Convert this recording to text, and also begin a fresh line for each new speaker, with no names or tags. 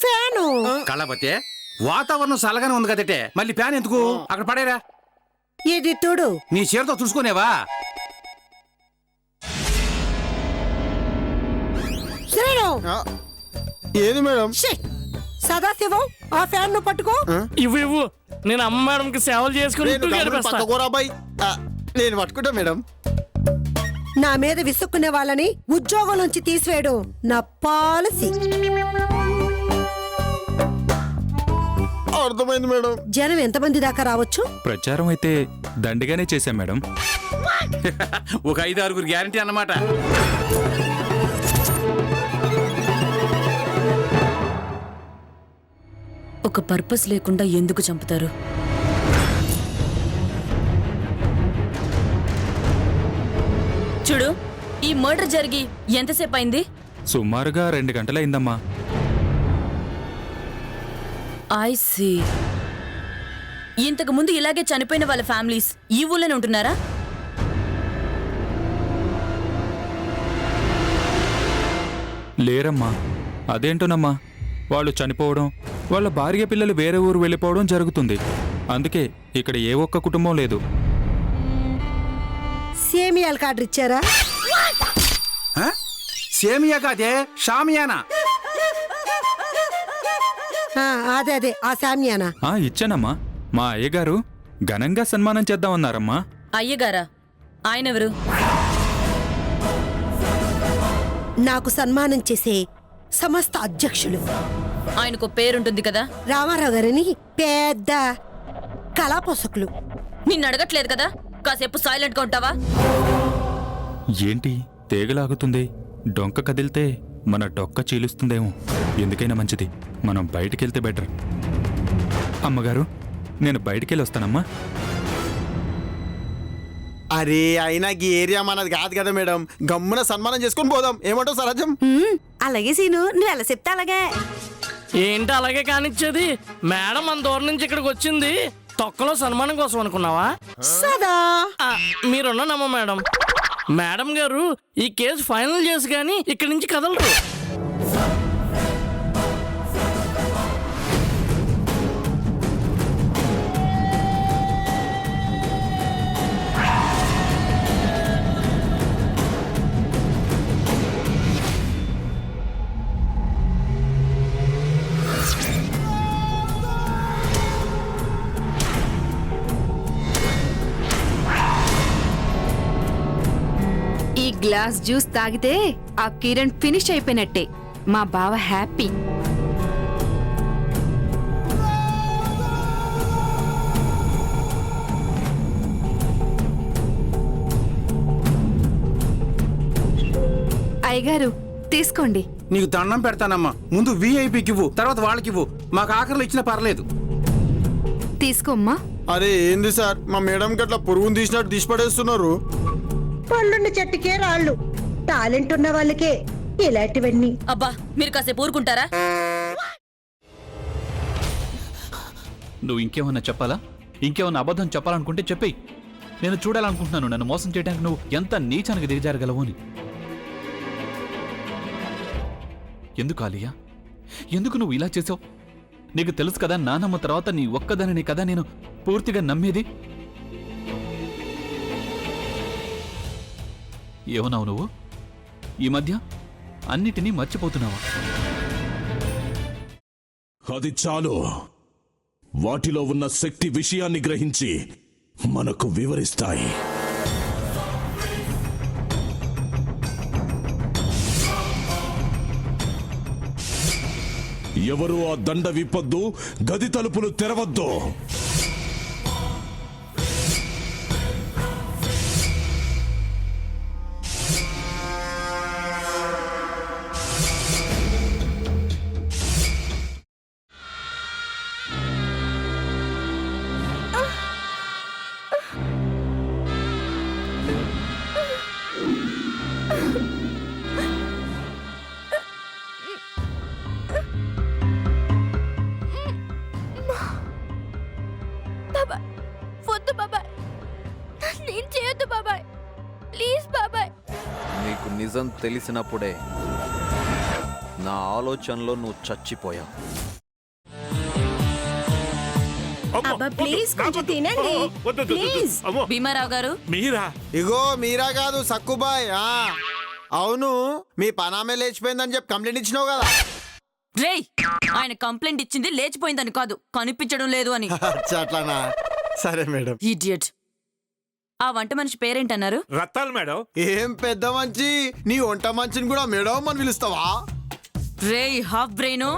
Fan.
కళ్ళబతే వాతావరణం చల్లగానే ఉంది కదటే, మళ్ళీ ఫ్యాన్ ఎందుకు? అక్కడ పడేరా.
ఇది చూడు,
నీ చీరతో చూసుకునేవా?
శ్రీను.
ఏది మేడం?
సదాశివం, ఆ ఫ్యాన్ ను పట్టుకో.
ఇవ్వు నేను అమ్మ మేడంకి సేవలు చేసుకుని
నేను పట్టుకుంటా మేడం.
నా మీద విసుక్కునే వాళ్ళని ఉద్యోగం నుంచి తీసివేయడం నా పాలసీ.
అర్థమైంది మేడం.
జనం ఎంతమంది దాకా రావచ్చు?
ప్రచారం అయితే దండిగానే చేశాం మేడం.
ఒక 5-6 గ్యారంటీ అన్నమాట.
ఒక పర్పస్ లేకుండా ఎందుకు చంపుతారు? చూడు, ఈ మర్డర్ జరిగి ఎంతసేపు అయింది?
సుమారుగా 2 గంటలైందమ్మా.
I see. ఇంతకు ముందు ఇలాగే చనిపోయిన వాళ్ళ ఫ్యామిలీస్ ఈ ఊళ్ళోనే ఉంటున్నారా?
లేరమ్మా. అదేంటోనమ్మా, వాళ్ళు చనిపోవడం, వాళ్ళ భార్య పిల్లలు వేరే ఊరు వెళ్ళిపోవడం జరుగుతుంది. అందుకే ఇక్కడ ఏ ఒక్క కుటుంబం లేదు.
సేమియాల కార్డు ఇచ్చారా?
సేమియా కాదే, షామియానా.
అదే ఆ సామియానా.
ఇచ్చానమ్మా. మా అయ్యగారు ఘనంగా సన్మానం చేద్దామన్నారమ్మా.
అయ్యగారా? ఆయనెవరు?
నాకు సన్మానం చేసే సమస్త అధ్యక్షులు.
ఆయనకు పేరుంటుంది కదా?
రామారావు గారిని పెద్ద కళాపోషకులు.
నిన్ను అడగట్లేదు కదా, కాసేపు సైలెంట్ గా ఉంటావా?
ఏంటి తేగలాగుతుంది? డొంక కదిలితే మన డొక్క చీలుస్తుందేమో. ఎందుకైనా మంచిది మనం బయటికెళ్తే బెటర్. అమ్మగారు, నేను బయటికెళ్ళి వస్తానమ్మా.
అరే అయినా ఈ ఏరియా మనది కాదు కదా మేడం. గమ్మున సన్మానం చేసుకుని పోదాం. ఏమంటావు సరాజం?
అలాగే సీను, నువ్వు ఎలా చెప్తే అలాగే.
ఏంటి అలాగే కానిచ్చేది? మేడం మన దూరం నుంచి ఇక్కడికి వచ్చింది తొక్కలో సన్మానం కోసం అనుకున్నావా?
సదా
మీరున్నానమ్మా మేడం. మేడం గారు ఈ కేసు ఫైనల్ చేసి గానీ ఇక్కడి నుంచి కదలరు.
గ్లాస్ జ్యూస్ తాగితే ఆ కిరణ్ ఫినిష్ అయిపోయినట్టే. మా బావ హ్యాపీ. అయ్యగారు తీసుకోండి.
నీకు దండం పెడతానమ్మా. ముందు వీఐపీకి ఇవ్వు, తర్వాత వాళ్ళకి ఇవ్వు. మాకు ఆఖరిలో ఇచ్చినా పర్లేదు.
తీసుకోమ్మా.
అరే ఏంది సార్, మా మేడం గట్ల పురుగును తీసినట్టు తీసి పడేస్తున్నారు.
పళ్ళున్న చెట్టుకే రాళ్ళు. టాలెంట్ ఉన్న వాళ్ళకే ఇలాంటివన్నీ.
అబ్బా, మీరు కాసేపు ఊరుకుంటారా?
నువ్వు ఇంకేమన్నా చెప్పాలా? ఇంకేమన్నా అబద్ధం చెప్పాలనుకుంటే చెప్పేయి. నేను చూడాలనుకుంటున్నాను నన్ను మోసం చేయడానికి నువ్వు ఎంత నీచానికి దిగజారగలవు అని. ఎందుకు ఆలియా, ఎందుకు నువ్వు ఇలా చేసావు? నీకు తెలుసు కదా నానమ్మ తర్వాత నీ ఒక్కదానిని కదా నేను పూర్తిగా నమ్మేది. ఏమన్నావు నువ్వు? ఈ మధ్య అన్నిటినీ మర్చిపోతున్నావా?
అది చాలు. వాటిలో ఉన్న శక్తి విషయాన్ని గ్రహించి మనకు వివరిస్తాయి. ఎవరు ఆ దండ విప్పొద్దు, గది తలుపులు తెరవద్దు.
నీకు నిజం తెలిసినప్పుడే నా ఆలోచనలో నువ్వు చచ్చిపోయావు.
అబ్బా ప్లీజ్ కొంచెం తినండి ప్లీజ్.
భీమారావు గారు
మీరా?
ఇగో మీరా కాదు సక్కుబాయ్. అవును, మీ పనామే లేచిపోయిందని చెప్పి కంప్లైంట్ ఇచ్చినావు కదా.
రేయ్, ఆయన కంప్లైంట్ ఇచ్చింది లేచిపోయిందని కాదు, కనిపించడం లేదు అని.
అచ్చా, అట్లానా? సరే మేడం.
ఇడియట్. ఆ వంట మనిషి పేరేంటన్నారు?
రత్తాలు మేడం.
ఏం పెద్ద మంచి, నీ వంట మంచిని కూడా మేడం అని పిలుస్తావా?
రేయ్ హాఫ్ బ్రెయిన్,